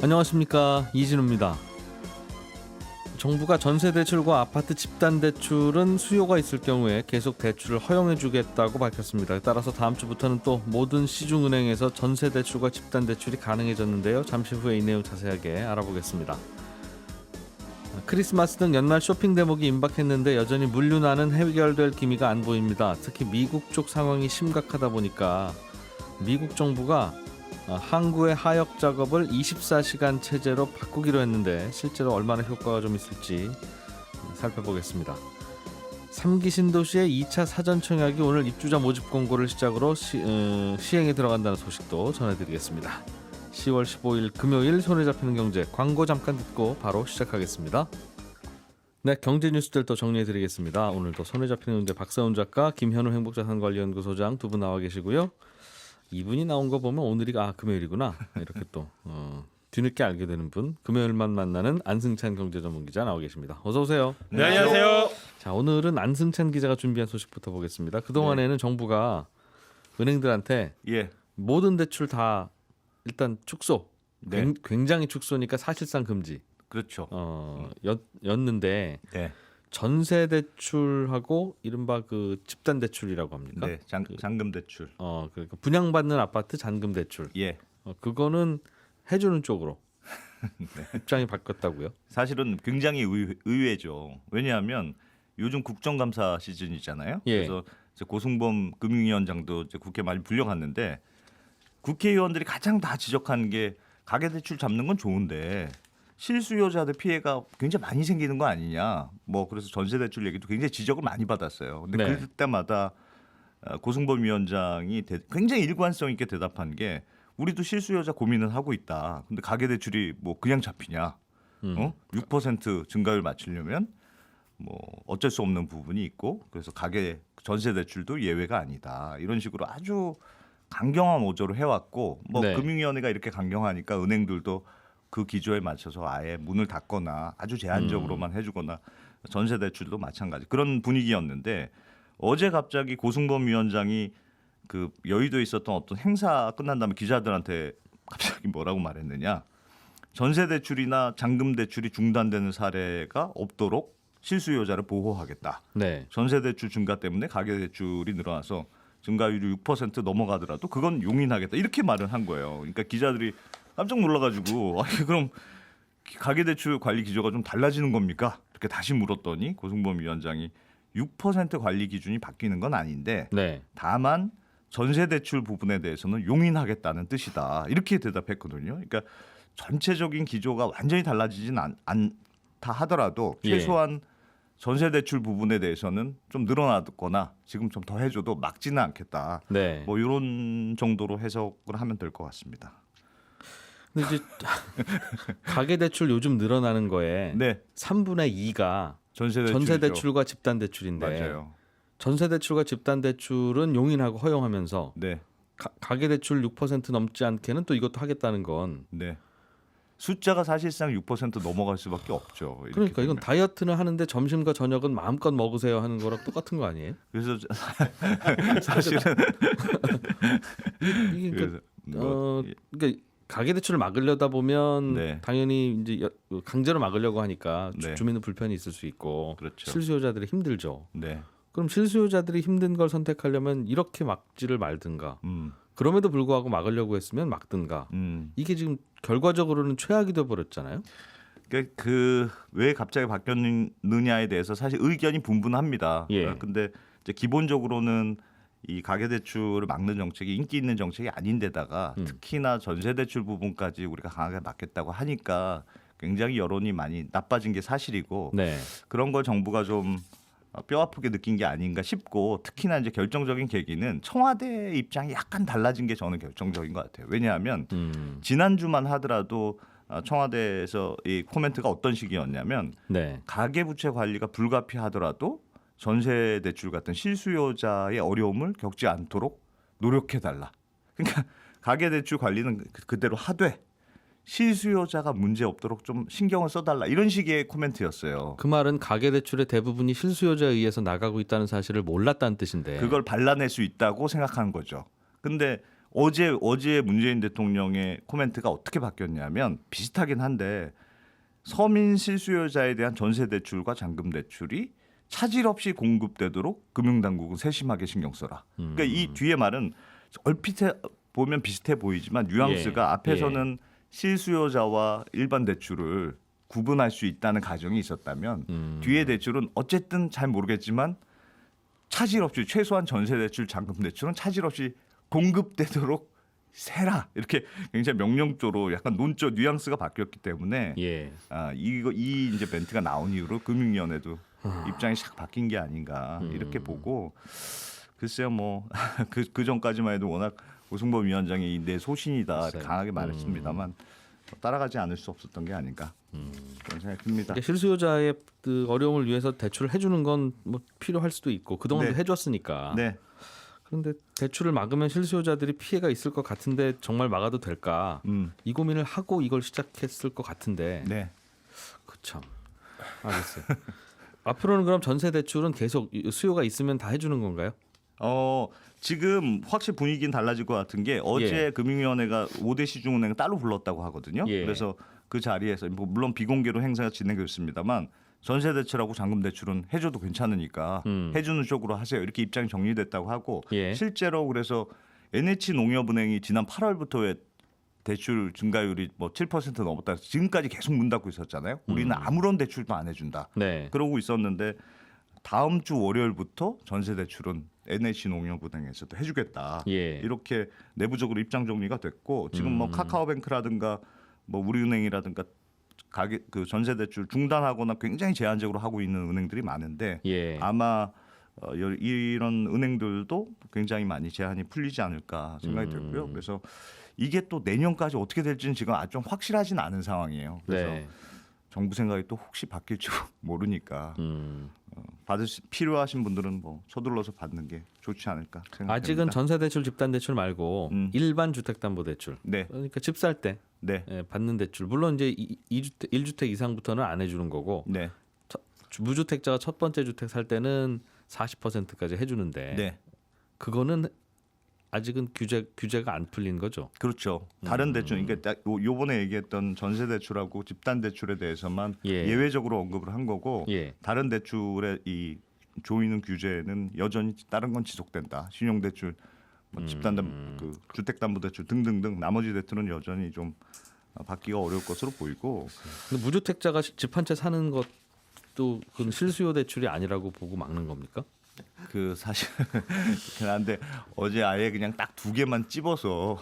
안녕하십니까, 이진우입니다. 정부가 전세대출과 아파트 집단대출은 수요가 있을 경우에 계속 대출을 허용해주겠다고 밝혔습니다. 따라서 다음 주부터는 또 모든 시중은행에서 전세대출과 집단대출이 가능해졌는데요. 잠시 후에 이 내용 자세하게 알아보겠습니다. 크리스마스 등 연말 쇼핑 대목이 임박했는데 여전히 물류난은 해결될 기미가 안 보입니다. 특히 미국 쪽 상황이 심각하다 보니까 미국 정부가 항구의 하역 작업을 24시간 체제로 바꾸기로 했는데 실제로 얼마나 효과가 좀 있을지 살펴보겠습니다. 3기 신도시의 2차 사전 청약이 오늘 입주자 모집 공고를 시작으로 시행에 들어간다는 소식도 전해드리겠습니다. 10월 15일 금요일 손에 잡히는 경제, 광고 잠깐 듣고 바로 시작하겠습니다. 네, 경제 뉴스들 또 정리해드리겠습니다. 오늘도 손에 잡히는 경제 박사훈 작가, 김현우 행복자산관리연구소장 두 분 나와 계시고요. 이분이 나온 거 보면 오늘이 금요일이구나 이렇게 또 뒤늦게 알게 되는 분, 금요일만 만나는 안승찬 경제전문기자 나와 계십니다. 어서 오세요. 네, 안녕하세요. 자, 오늘은 안승찬 기자가 준비한 소식부터 보겠습니다. 그동안에는 정부가 은행들한테 모든 대출 다 일단 축소, 굉장히 축소니까 사실상 금지. 그렇죠. 였는데 전세 대출하고 이른바 그 집단 대출이라고 합니까? 네, 잔금 대출. 그러니까 분양받는 아파트 잔금 대출. 그거는 해주는 쪽으로 입장이 바뀌었다고요? 사실은 굉장히 의외죠. 왜냐하면 요즘 국정감사 시즌이잖아요. 그래서 이제 고승범 금융위원장도 이제 국회 많이 불려갔는데 국회의원들이 가장 다 지적하는 게 가계대출 잡는 건 좋은데 실수요자들 피해가 굉장히 많이 생기는 거 아니냐. 그래서 전세대출 얘기도 굉장히 지적을 많이 받았어요. 근데 그때마다 고승범 위원장이 굉장히 일관성 있게 대답한 게 우리도 실수요자 고민을 하고 있다. 근데 가계대출이 그냥 잡히냐. 6% 증가율 맞추려면 어쩔 수 없는 부분이 있고 그래서 전세대출도 예외가 아니다. 이런 식으로 아주 강경한 어조를 해왔고 금융위원회가 이렇게 강경하니까 은행들도 그 기조에 맞춰서 아예 문을 닫거나 아주 제한적으로만 해주거나 전세대출도 마찬가지 그런 분위기였는데 어제 갑자기 고승범 위원장이 그 여의도에 있었던 어떤 행사 끝난 다음에 기자들한테 갑자기 뭐라고 말했느냐. 전세대출이나 잔금대출이 중단되는 사례가 없도록 실수요자를 보호하겠다. 전세대출 증가 때문에 가계대출이 늘어나서 증가율이 6% 넘어가더라도 그건 용인하겠다. 이렇게 말을 한 거예요. 그러니까 기자들이 깜짝 놀라가지고 그럼 가계대출 관리 기조가 좀 달라지는 겁니까? 이렇게 다시 물었더니 고승범 위원장이 6% 관리 기준이 바뀌는 건 아닌데 다만 전세대출 부분에 대해서는 용인하겠다는 뜻이다. 이렇게 대답했거든요. 그러니까 전체적인 기조가 완전히 달라지진 않다 하더라도 최소한 전세대출 부분에 대해서는 좀 늘어나거나 지금 좀 더 해줘도 막지는 않겠다. 이런 정도로 해석을 하면 될 것 같습니다. 근데 이제 가계대출 요즘 늘어나는 거에 3분의 2가 전세대출과 집단대출인데 맞아요. 전세대출과 집단대출은 용인하고 허용하면서 가계대출 6% 넘지 않게는 또 이것도 하겠다는 건 숫자가 사실상 6% 넘어갈 수밖에 없죠. 그러니까 이건 다이어트는 하는데 점심과 저녁은 마음껏 먹으세요 하는 거랑 똑같은 거 아니에요? 그래서 사실은 그러니까 가계대출을 막으려다 보면 당연히 이제 강제로 막으려고 하니까 주민은 불편이 있을 수 있고 실수요자들이 힘들죠. 그럼 실수요자들이 힘든 걸 선택하려면 이렇게 막지를 말든가 그럼에도 불구하고 막으려고 했으면 막든가 이게 지금 결과적으로는 최악이 돼버렸잖아요. 왜 갑자기 바뀌었느냐에 대해서 사실 의견이 분분합니다. 근데 이제 기본적으로는 이 가계대출을 막는 정책이 인기 있는 정책이 아닌데다가 특히나 전세대출 부분까지 우리가 강하게 막겠다고 하니까 굉장히 여론이 많이 나빠진 게 사실이고 그런 걸 정부가 좀 뼈아프게 느낀 게 아닌가 싶고 특히나 이제 결정적인 계기는 청와대 입장이 약간 달라진 게 저는 결정적인 것 같아요. 왜냐하면 지난주만 하더라도 청와대에서 이 코멘트가 어떤 식이었냐면 가계부채 관리가 불가피하더라도 전세대출 같은 실수요자의 어려움을 겪지 않도록 노력해달라. 그러니까 가계대출 관리는 그대로 하되 실수요자가 문제 없도록 좀 신경을 써달라 이런 식의 코멘트였어요. 그 말은 가계대출의 대부분이 실수요자에 의해서 나가고 있다는 사실을 몰랐다는 뜻인데 그걸 발라낼 수 있다고 생각한 거죠. 근데 어제 문재인 대통령의 코멘트가 어떻게 바뀌었냐면 비슷하긴 한데 서민 실수요자에 대한 전세 대출과 잔금 대출이 차질 없이 공급되도록 금융당국은 세심하게 신경 써라. 그러니까 이 뒤에 말은 얼핏 보면 비슷해 보이지만 뉘앙스가 앞에서는 실수요자와 일반 대출을 구분할 수 있다는 가정이 있었다면 뒤에 대출은 어쨌든 잘 모르겠지만 차질 없이 최소한 전세 대출, 잔금 대출은 차질 없이 공급되도록 세라 이렇게 굉장히 명령조로 약간 논조 뉘앙스가 바뀌었기 때문에 이 이제 멘트가 나온 이후로 금융위원회도 입장이 싹 바뀐 게 아닌가 이렇게 보고 글쎄요 뭐 그 전까지만 해도 워낙 고승범 위원장이 내 소신이다 강하게 말했습니다만 따라가지 않을 수 없었던 게 아닌가 그런 생각이 듭니다. 실수요자의 그 어려움을 위해서 대출을 해주는 건 뭐 필요할 수도 있고 그동안도 해줬으니까. 네. 그런데 대출을 막으면 실수요자들이 피해가 있을 것 같은데 정말 막아도 될까? 이 고민을 하고 이걸 시작했을 것 같은데. 네. 그참 알겠어요. 앞으로는 그럼 전세 대출은 계속 수요가 있으면 다 해주는 건가요? 지금 확실히 분위기는 달라질 것 같은 게 어제 금융위원회가 5대 시중은행을 따로 불렀다고 하거든요. 그래서 그 자리에서 뭐 물론 비공개로 행사가 진행됐습니다만 전세 대출하고 잔금 대출은 해줘도 괜찮으니까 해주는 쪽으로 하세요. 이렇게 입장이 정리됐다고 하고 실제로 그래서 NH농협은행이 지난 8월부터의 대출 증가율이 뭐 7% 넘었다. 지금까지 계속 문 닫고 있었잖아요. 우리는 아무런 대출도 안 해준다. 그러고 있었는데 다음 주 월요일부터 전세 대출은 NH농협은행에서도 해주겠다. 이렇게 내부적으로 입장 정리가 됐고 지금 뭐 카카오뱅크라든가 뭐 우리은행이라든가 가계 그 전세 대출 중단하거나 굉장히 제한적으로 하고 있는 은행들이 많은데 아마 이런 은행들도 굉장히 많이 제한이 풀리지 않을까 생각이 들고요. 그래서 이게 또 내년까지 어떻게 될지는 지금 아주 좀 확실하진 않은 상황이에요. 그래서 정부 생각이 또 혹시 바뀔지 모르니까 필요하신 분들은 뭐 서둘러서 받는 게 좋지 않을까 생각합니다. 아직은 전세 대출, 집단 대출 말고 일반 주택담보대출. 그러니까 집 살 때 받는 대출. 물론 이제 1주택 이상부터는 안 해주는 거고 무주택자가 첫 번째 주택 살 때는 40%까지 해주는데 그거는 아직은 규제가 안 풀린 거죠. 그렇죠. 다른 대출, 그러니까 요번에 얘기했던 전세 대출하고 집단 대출에 대해서만 예외적으로 언급을 한 거고 다른 대출의 이 조이는 규제는 여전히 다른 건 지속된다. 신용대출, 뭐 그 주택담보대출 등등등 나머지 대출은 여전히 좀 받기가 어려울 것으로 보이고. 근데 무주택자가 집 한 채 사는 것도 그건 실수요 대출이 아니라고 보고 막는 겁니까? 그 사실 그런데 어제 아예 그냥 딱 두 개만 찝어서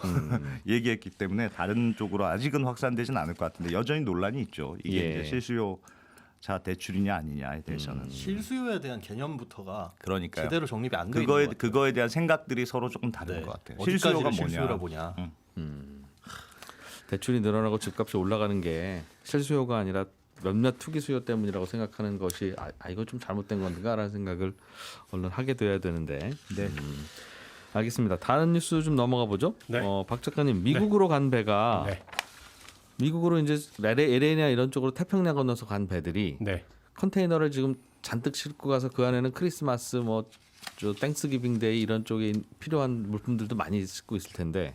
얘기했기 때문에 다른 쪽으로 아직은 확산되지는 않을 것 같은데 여전히 논란이 있죠. 이게 이제 실수요자 대출이냐 아니냐에 대해서는 실수요에 대한 개념부터가 그러니까요. 제대로 정립이 안 돼 있는 것 같아요. 그거에 대한 생각들이 서로 조금 다른 것 같아요. 실수요가 실수요라 보냐. 대출이 늘어나고 집값이 올라가는 게 실수요가 아니라 몇몇 투기 수요 때문이라고 생각하는 것이 이거 좀 잘못된 건가라는 생각을 얼른 하게 돼야 되는데. 알겠습니다. 다른 뉴스 좀 넘어가 보죠. 박 작가님, 미국으로 간 배가 미국으로 이제 LA나 이런 쪽으로 태평양 건너서 간 배들이 컨테이너를 지금 잔뜩 싣고 가서 그 안에는 크리스마스 뭐 땡스기빙 데이 이런 쪽에 필요한 물품들도 많이 싣고 있을 텐데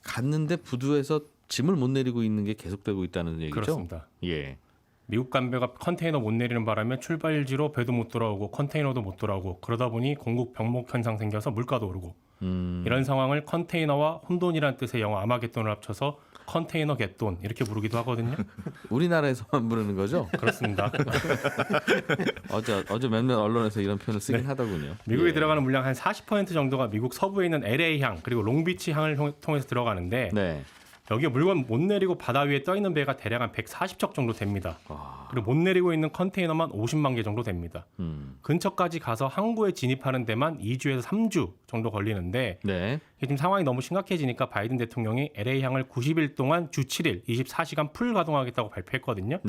갔는데 부두에서 짐을 못 내리고 있는 게 계속되고 있다는 얘기죠. 그렇습니다. 미국 간 배가 컨테이너 못 내리는 바람에 출발지로 배도 못 돌아오고 컨테이너도 못 돌아오고 그러다 보니 공급 병목 현상 생겨서 물가도 오르고 이런 상황을 컨테이너와 혼돈이라는 뜻의 영어 아마겟돈을 합쳐서 컨테이너 겟돈 이렇게 부르기도 하거든요. 우리나라에서만 부르는 거죠? 그렇습니다. 어제 몇몇 언론에서 이런 표현을 쓰긴 하더군요. 미국에 들어가는 물량 한 40% 정도가 미국 서부에 있는 LA항 그리고 롱비치항을 통해서 들어가는데 여기에 물건 못 내리고 바다 위에 떠 있는 배가 대략 한 140척 정도 됩니다. 그리고 못 내리고 있는 컨테이너만 50만 개 정도 됩니다. 근처까지 가서 항구에 진입하는 데만 2주에서 3주 정도 걸리는데 이게 지금 상황이 너무 심각해지니까 바이든 대통령이 LA항을 90일 동안 주 7일 24시간 풀 가동하겠다고 발표했거든요.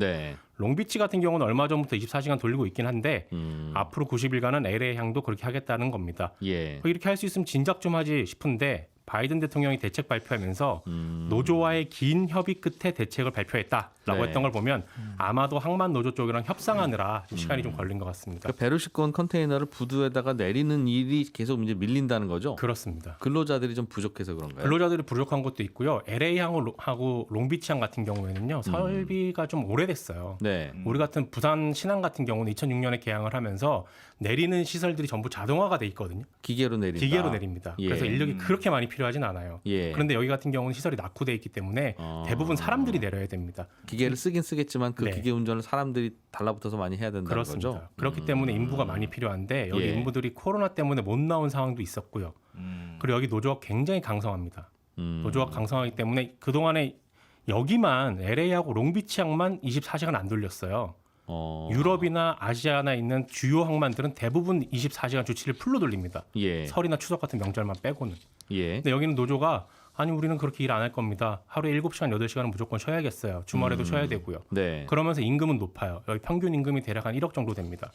롱비치 같은 경우는 얼마 전부터 24시간 돌리고 있긴 한데 앞으로 90일간은 LA항도 그렇게 하겠다는 겁니다. 이렇게 할 수 있으면 진작 좀 하지 싶은데 바이든 대통령이 대책 발표하면서 노조와의 긴 협의 끝에 대책을 발표했다라고 네. 했던 걸 보면 아마도 항만 노조 쪽이랑 협상하느라 좀 시간이 좀 걸린 것 같습니다. 그러니까 배를 싣고 온 컨테이너를 부두에다가 내리는 일이 계속 이제 밀린다는 거죠. 그렇습니다. 근로자들이 좀 부족해서 그런가요? 근로자들이 부족한 것도 있고요. LA항하고 롱비치항 같은 경우에는요. 설비가 좀 오래됐어요. 네. 우리 같은 부산 신항 같은 경우는 2006년에 개항을 하면서 내리는 시설들이 전부 자동화가 돼 있거든요. 기계로 내린다. 기계로 내립니다. 예. 그래서 인력이 그렇게 많이 필요하진 않아요. 예. 그런데 여기 같은 경우는 시설이 낙후돼 있기 때문에 대부분 사람들이 내려야 됩니다. 기계를 쓰긴 쓰겠지만 그 네. 기계 운전을 사람들이 달라붙어서 많이 해야 된다는 그렇습니다. 거죠. 그렇기 때문에 인부가 많이 필요한데 여기 예. 인부들이 코로나 때문에 못 나온 상황도 있었고요. 그리고 여기 노조가 굉장히 강성합니다. 노조가 강성하기 때문에 그동안에 여기만 LA하고 롱비치항만 24시간 안 돌렸어요. 유럽이나 아시아나 있는 주요 항만들은 대부분 24시간 주치를 풀로 돌립니다. 예. 설이나 추석 같은 명절만 빼고는. 예. 근데 여기는 노조가 아니 우리는 그렇게 일 안 할 겁니다. 하루에 7시간, 8시간은 무조건 쉬어야겠어요. 주말에도 쉬어야 되고요. 네. 그러면서 임금은 높아요. 여기 평균 임금이 대략 한 1억 정도 됩니다.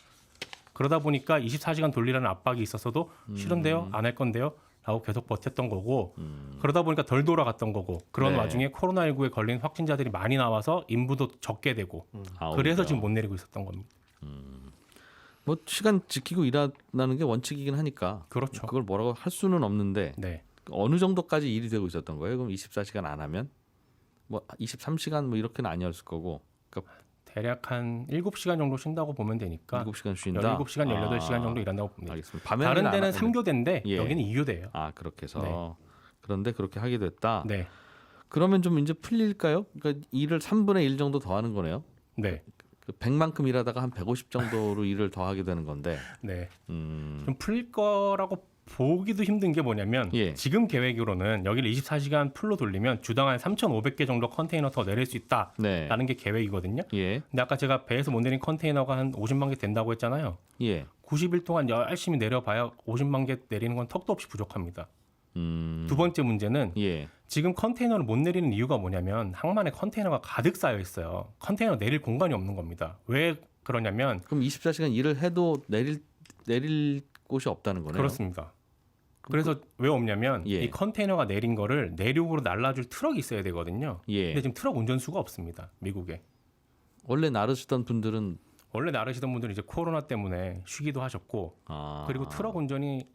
그러다 보니까 24시간 돌리라는 압박이 있었어도 싫은데요? 안 할 건데요? 라고 계속 버텼던 거고 그러다 보니까 덜 돌아갔던 거고 그런 네. 와중에 코로나19에 걸린 확진자들이 많이 나와서 인부도 적게 되고 아, 그래서 오히려. 지금 못 내리고 있었던 겁니다. 뭐 시간 지키고 일하는 게 원칙이긴 하니까 그렇죠. 그걸 뭐라고 할 수는 없는데 네. 어느 정도까지 일이 되고 있었던 거예요? 그럼 24시간 안 하면 뭐 23시간 뭐 이렇게는 아니었을 거고 그러니까 대략 한 7시간 정도 쉰다고 보면 되니까 7시간 쉰다. 17시간, 18시간 정도 일한다고 봅니다. 알겠습니다. 밤에는 다른 안 데는 하- 3교대인데 예. 여기는 2교대예요. 아 그렇게 해서 네. 그런데 그렇게 하게 됐다. 네. 그러면 좀 이제 풀릴까요? 그러니까 일을 3분의 1 정도 더 하는 거네요. 네. 그 100만큼 일하다가 한 150 정도로 일을 더 하게 되는 건데. 네. 좀 풀릴 거라고 보기도 힘든 게 뭐냐면 예. 지금 계획으로는 여기를 24시간 풀로 돌리면 주당 한 3,500개 정도 컨테이너 더 내릴 수 있다라는 네. 게 계획이거든요. 예. 근데 아까 제가 배에서 못 내린 컨테이너가 한 50만 개 된다고 했잖아요. 예. 90일 동안 열심히 내려봐야 50만 개 내리는 건 턱도 없이 부족합니다. 두 번째 문제는 예. 지금 컨테이너를 못 내리는 이유가 뭐냐면 항만에 컨테이너가 가득 쌓여 있어요. 컨테이너 내릴 공간이 없는 겁니다. 왜 그러냐면 그럼 24시간 일을 해도 내릴 곳이 없다는 거네요. 그렇습니다. 그래서 왜 없냐면 예. 이 컨테이너가 내린 거를 내륙으로 날라줄 트럭이 있어야 되거든요. 예. 근데 지금 트럭 운전수가 없습니다. 미국에. 원래 나르시던 분들은 원래 나르시던 분들은 이제 코로나 때문에 쉬기도 하셨고 그리고 트럭 운전이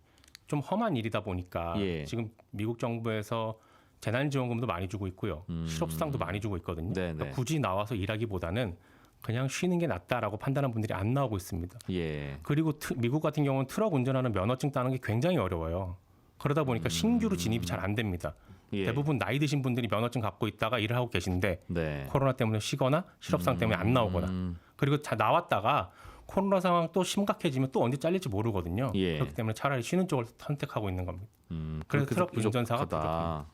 좀 험한 일이다 보니까 예. 지금 미국 정부에서 재난지원금도 많이 주고 있고요. 실업수당도 많이 주고 있거든요. 네네. 그러니까 굳이 나와서 일하기보다는 그냥 쉬는 게 낫다라고 판단한 분들이 안 나오고 있습니다. 예. 그리고 미국 같은 경우는 트럭 운전하는 면허증 따는 게 굉장히 어려워요. 그러다 보니까 신규로 진입이 잘 안 됩니다. 예. 대부분 나이 드신 분들이 면허증 갖고 있다가 일을 하고 계신데 네. 코로나 때문에 쉬거나 실업상 때문에 안 나오거나 그리고 나왔다가 코로나 상황 또 심각해지면 또 언제 잘릴지 모르거든요. 예. 그렇기 때문에 차라리 쉬는 쪽을 선택하고 있는 겁니다. 그래서 그렇게 트럭 운전사가 부족하다.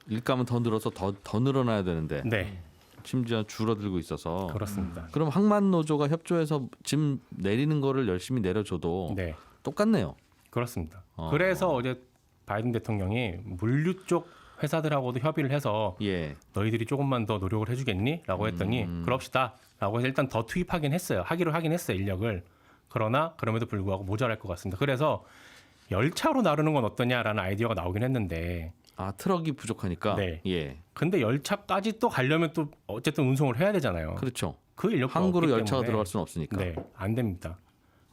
일감은 더 늘어서 더 늘어나야 되는데 네, 심지어 줄어들고 있어서 그렇습니다. 그럼 항만 노조가 협조해서 짐 내리는 거를 열심히 내려줘도 네, 똑같네요. 그렇습니다. 그래서 어제 바이든 대통령이 물류 쪽 회사들하고도 협의를 해서 예. 너희들이 조금만 더 노력을 해주겠니? 라고 했더니 그럽시다 라고 해서 일단 더 투입하긴 했어요. 하기로 하긴 했어요. 인력을. 그러나 그럼에도 불구하고 모자랄 것 같습니다. 그래서 열차로 나르는 건 어떠냐라는 아이디어가 나오긴 했는데 아 트럭이 부족하니까. 네. 예. 근데 열차까지 또 가려면 또 어쨌든 운송을 해야 되잖아요. 그렇죠. 그 인력도 항구로 없기 열차가 때문에 들어갈 수는 없으니까. 네, 안 됩니다.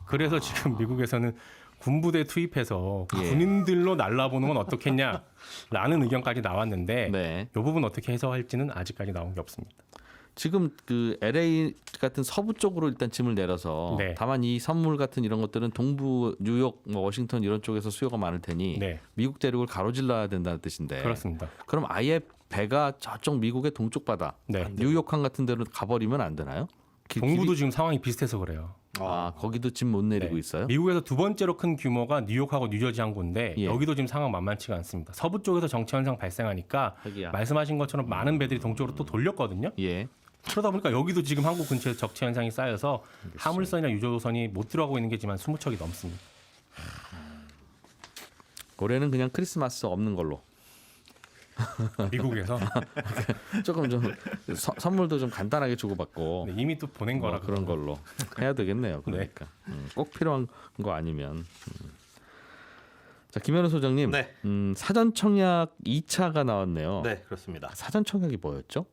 그래서 지금 미국에서는 군부대 투입해서 예. 군인들로 날라보는 건 어떻겠냐라는 의견까지 나왔는데 네. 이 부분 어떻게 해석할지는 아직까지 나온 게 없습니다. 지금 그 LA 같은 서부 쪽으로 일단 짐을 내려서 네. 다만 이 선물 같은 이런 것들은 동부 뉴욕, 뭐 워싱턴 이런 쪽에서 수요가 많을 테니 네, 미국 대륙을 가로질러야 된다는 뜻인데. 그렇습니다. 그럼 아예 배가 저쪽 미국의 동쪽 바다, 네. 뉴욕항 같은 데로 가버리면 안 되나요? 동부도 지금 상황이 비슷해서 그래요. 거기도 짐 못 내리고 네. 있어요? 미국에서 두 번째로 큰 규모가 뉴욕하고 뉴저지 항구인데 예. 여기도 지금 상황 만만치가 않습니다. 서부 쪽에서 정체 현상 발생하니까 하기야. 말씀하신 것처럼 많은 배들이 동쪽으로 또 돌렸거든요. 예. 그러다 보니까 여기도 지금 항구 근처에 적체 현상이 쌓여서 화물선이나 유조선이 못 들어가고 있는 게 지만 20척이 넘습니다. 올해는 그냥 크리스마스 없는 걸로. 미국에서 조금 좀 선물도 좀 간단하게 주고받고 네, 이미 또 보낸 뭐 거라 그런 걸로 해야 되겠네요. 그러니까 꼭 필요한 거 아니면. 자, 김현우 소장님. 네. 사전 청약 2차가 나왔네요. 네, 그렇습니다. 사전 청약이 뭐였죠?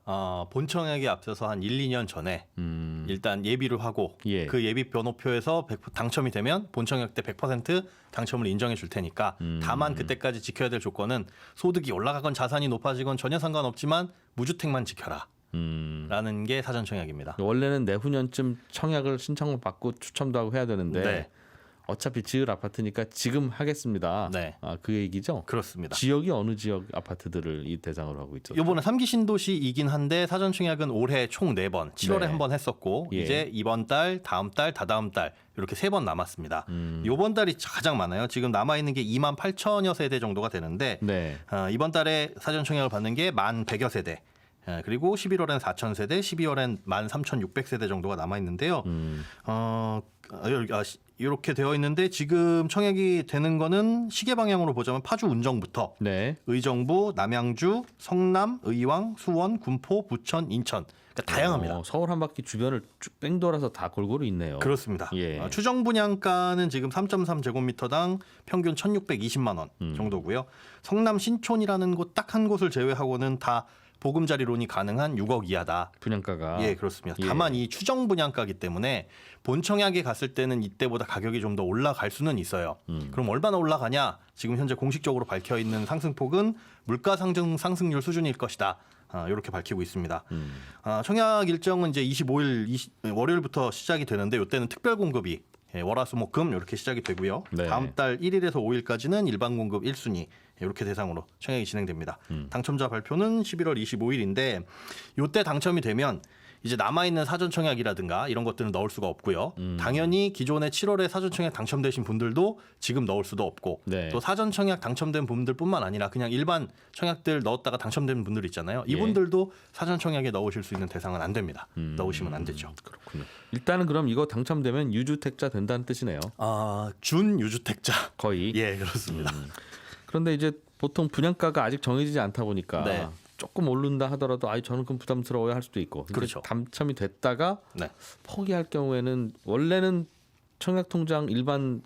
본 청약에 앞서서 한 1, 2년 전에 일단 예비를 하고 예. 그 예비 번호표에서 당첨이 되면 본 청약 때 100% 당첨을 인정해 줄 테니까 다만 그때까지 지켜야 될 조건은 소득이 올라가건 자산이 높아지건 전혀 상관없지만 무주택만 지켜라. 라는 게 사전 청약입니다. 원래는 내후년쯤 청약을 신청을 받고 추첨도 하고 해야 되는데 네. 어차피 지을 아파트니까 지금 하겠습니다. 네. 그 얘기죠? 그렇습니다. 지역이 어느 지역 아파트들을 이 대상으로 하고 있죠? 이번에 3기 신도시이긴 한데 사전 청약은 올해 총 4번, 7월에 네. 한 번 했었고 예. 이제 이번 달, 다음 달, 다다음 달 이렇게 3번 남았습니다. 이번 달이 가장 많아요. 지금 남아 있는 게 2만 8천여 세대 정도가 되는데 네. 이번 달에 사전 청약을 받는 게 1만 100여 세대. 그리고 11월엔 4천 세대, 12월엔 1만 3,600세대 정도가 남아 있는데요. 이렇게 되어 있는데 지금 청약이 되는 거는 시계 방향으로 보자면 파주 운정부터 네. 의정부, 남양주, 성남, 의왕, 수원, 군포, 부천, 인천. 그러니까 다양합니다. 서울 한 바퀴 주변을 쭉 뺑돌아서 다 골고루 있네요. 그렇습니다. 예. 추정 분양가는 지금 3.3제곱미터당 평균 1,620만 원 정도고요. 성남 신촌이라는 곳 딱 한 곳을 제외하고는 다 보금자리론이 가능한 6억 이하다. 분양가가. 예, 그렇습니다. 예. 다만 이 추정 분양가기 때문에 본 청약에 갔을 때는 이때보다 가격이 좀 더 올라갈 수는 있어요. 그럼 얼마나 올라가냐? 지금 현재 공식적으로 밝혀 있는 상승폭은 물가 상승률 수준일 것이다. 이렇게 밝히고 있습니다. 청약 일정은 이제 25일 월요일부터 시작이 되는데 이때는 특별 공급이 월화수목금 이렇게 시작이 되고요. 네. 다음 달 1일에서 5일까지는 일반 공급 1순위 이렇게 대상으로 청약이 진행됩니다. 당첨자 발표는 11월 25일인데 이때 당첨이 되면 이제 남아있는 사전 청약이라든가 이런 것들은 넣을 수가 없고요. 당연히 기존에 7월에 사전 청약 당첨되신 분들도 지금 넣을 수도 없고 네. 또 사전 청약 당첨된 분들뿐만 아니라 그냥 일반 청약들 넣었다가 당첨된 분들 있잖아요. 이분들도 사전 청약에 넣으실 수 있는 대상은 안 됩니다. 넣으시면 안 되죠. 그렇군요. 일단은 그럼 이거 당첨되면 유주택자 된다는 뜻이네요. 준 유주택자. 거의. 예, 그렇습니다. 그런데 이제 보통 분양가가 아직 정해지지 않다 보니까 네. 조금 오른다 하더라도 저는 그럼 부담스러워야 할 수도 있고. 그렇죠. 당첨이 됐다가 네. 포기할 경우에는 원래는 청약통장 일반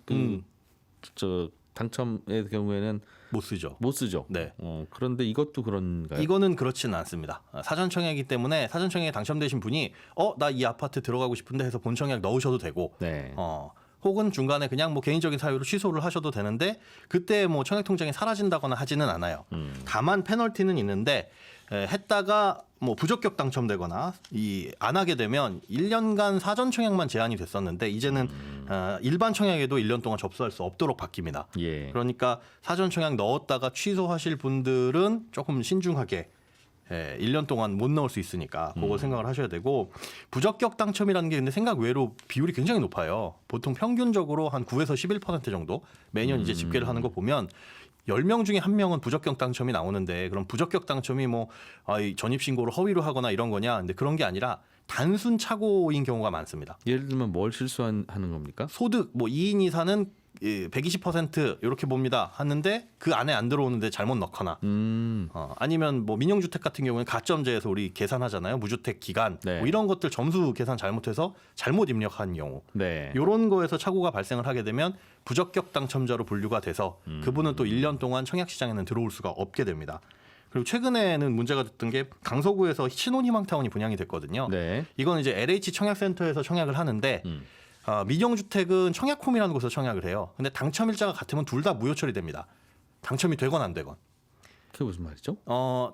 당첨의 경우에는 못 쓰죠. 못 쓰죠. 네. 그런데 이것도 그런가요? 이거는 그렇지는 않습니다. 사전 청약이기 때문에 사전 청약에 당첨되신 분이 나 이 아파트 들어가고 싶은데 해서 본 청약 넣으셔도 되고 네. 혹은 중간에 그냥 뭐 개인적인 사유로 취소를 하셔도 되는데 그때 뭐 청약 통장이 사라진다거나 하지는 않아요. 다만 페널티는 있는데 했다가 뭐 부적격 당첨되거나 안 하게 되면 1년간 사전 청약만 제한이 됐었는데 이제는 일반 청약에도 1년 동안 접수할 수 없도록 바뀝니다. 예. 그러니까 사전 청약 넣었다가 취소하실 분들은 조금 신중하게 1년 동안 못 넣을 수 있으니까 그거 생각을 하셔야 되고 부적격 당첨이라는 게 근데 생각 외로 비율이 굉장히 높아요. 보통 평균적으로 한 9에서 11% 정도 매년 이제 집계를 하는 거 보면 10명 중에 1명은 부적격 당첨이 나오는데 그럼 부적격 당첨이 전입신고를 허위로 하거나 이런 거냐? 근데 그런 게 아니라 단순 착오인 경우가 많습니다. 예를 들면 뭘 실수하는 겁니까? 소득 2인 이사는 120% 이렇게 봅니다. 하는데 그 안에 안 들어오는데 잘못 넣거나 아니면 민영주택 같은 경우는 가점제에서 우리 계산하잖아요. 무주택 기간 네. 이런 것들 점수 계산 잘못해서 잘못 입력한 경우 네. 이런 거에서 착오가 발생을 하게 되면 부적격 당첨자로 분류가 돼서 그분은 또 1년 동안 청약 시장에는 들어올 수가 없게 됩니다. 그리고 최근에는 문제가 됐던 게 강서구에서 신혼희망타운이 분양이 됐거든요. 네. 이건 이제 LH 청약센터에서 청약을 하는데 민영주택은 청약홈이라는 곳에서 청약을 해요. 근데 당첨일자가 같으면 둘 다 무효 처리됩니다. 당첨이 되건 안 되건. 그게 무슨 말이죠?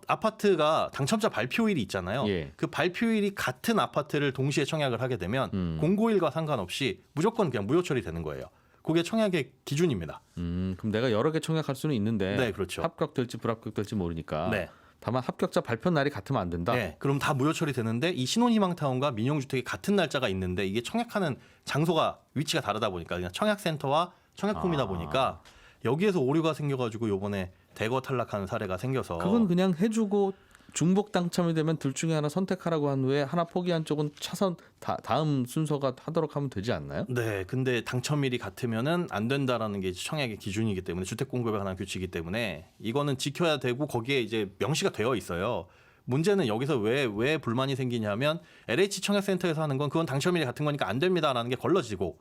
아파트가 당첨자 발표일이 있잖아요. 예. 그 발표일이 같은 아파트를 동시에 청약을 하게 되면 공고일과 상관없이 무조건 그냥 무효 처리되는 거예요. 그게 청약의 기준입니다. 그럼 내가 여러 개 청약할 수는 있는데 네, 그렇죠. 합격될지 불합격될지 모르니까. 네. 다만 합격자 발표 날이 같으면 안 된다. 네, 그럼 다 무효 처리되는데 이 신혼희망타운과 민영주택이 같은 날짜가 있는데 이게 청약하는 장소가 위치가 다르다 보니까 그냥 청약센터와 청약홈이다 보니까 여기에서 오류가 생겨가지고 요번에 대거 탈락하는 사례가 생겨서 그건 그냥 해주고 중복 당첨이 되면 둘 중에 하나 선택하라고 한 후에 하나 포기한 쪽은 차선 다음 순서가 하도록 하면 되지 않나요? 네, 근데 당첨일이 같으면은 안 된다라는 게 청약의 기준이기 때문에 주택 공급에 관한 규칙이기 때문에 이거는 지켜야 되고 거기에 이제 명시가 되어 있어요. 문제는 여기서 왜 불만이 생기냐면 LH 청약센터에서 하는 건 그건 당첨일이 같은 거니까 안 됩니다라는 게 걸러지고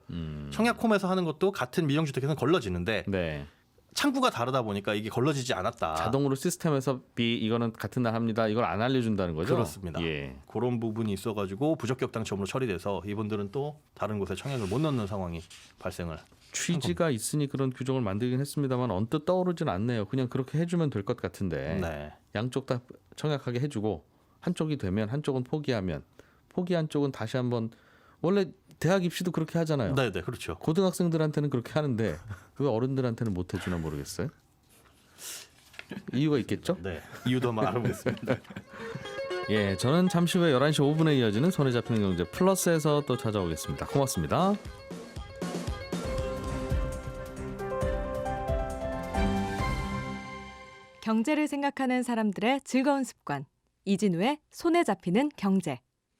청약홈에서 하는 것도 같은 민영주택에서는 걸러지는데 네. 창구가 다르다 보니까 이게 걸러지지 않았다. 자동으로 시스템에서 이거는 같은 날 합니다. 이걸 안 알려준다는 거죠? 그렇습니다. 예. 그런 부분이 있어가지고 부적격 당첨으로 처리돼서 이분들은 또 다른 곳에 청약을 못 넣는 상황이 발생을. 취지가 있으니 그런 규정을 만들긴 했습니다만 언뜻 떠오르진 않네요. 그냥 그렇게 해주면 될 것 같은데 네. 양쪽 다 청약하게 해주고 한쪽이 되면 한쪽은 포기하면 포기한 쪽은 다시 한번 원래 대학 입시도 그렇게 하잖아요. 네, 네, 그렇죠. 고등학생들한테는 그렇게 하는데 왜 어른들한테는 못 해주나 모르겠어요. 이유가 있겠죠? 네, 이유도 한번 알아보겠습니다. 예, 저는 잠시 후에 11시 5분에 이어지는 손에 잡히는 경제 플러스에서 또 찾아오겠습니다. 고맙습니다. 경제를 생각하는 사람들의 즐거운 습관. 이진우의 손에 잡히는 경제.